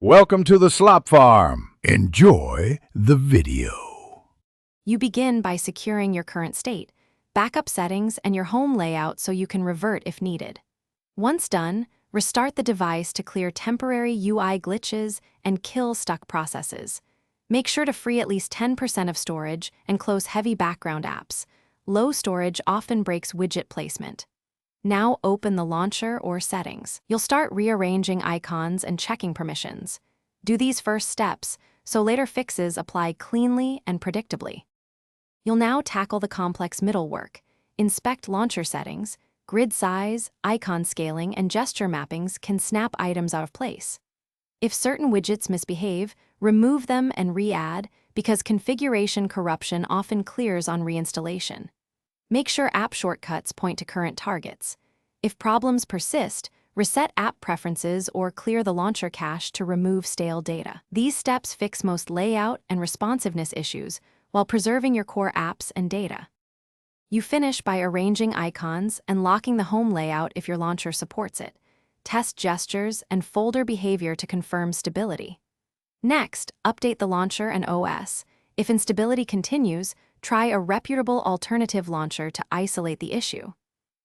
Welcome to the Slop Farm. Enjoy the video. You begin by securing your current state, backup settings, and your home layout so you can revert if needed. Once done, restart the device to clear temporary UI glitches and kill stuck processes. Make sure to free at least 10% of storage and close heavy background apps. Low storage often breaks widget placement. Now open the launcher or settings. You'll start rearranging icons and checking permissions. Do these first steps, so later fixes apply cleanly and predictably. You'll now tackle the complex middle work. Inspect launcher settings. Grid size, icon scaling, and gesture mappings can snap items out of place. If certain widgets misbehave, remove them and re-add, because configuration corruption often clears on reinstallation. Make sure app shortcuts point to current targets. If problems persist, reset app preferences or clear the launcher cache to remove stale data. These steps fix most layout and responsiveness issues while preserving your core apps and data. You finish by arranging icons and locking the home layout if your launcher supports it. Test gestures and folder behavior to confirm stability. Next, update the launcher and OS. If instability continues, try a reputable alternative launcher to isolate the issue.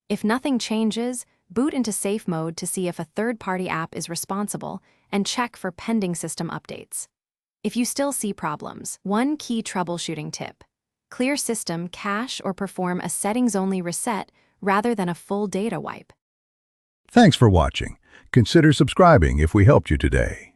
If nothing changes, boot into safe mode to see if a third-party app is responsible and check for pending system updates. If you still see problems, one key troubleshooting tip: clear system cache or perform a settings-only reset rather than a full data wipe. Thanks for watching. Consider subscribing if we helped you today.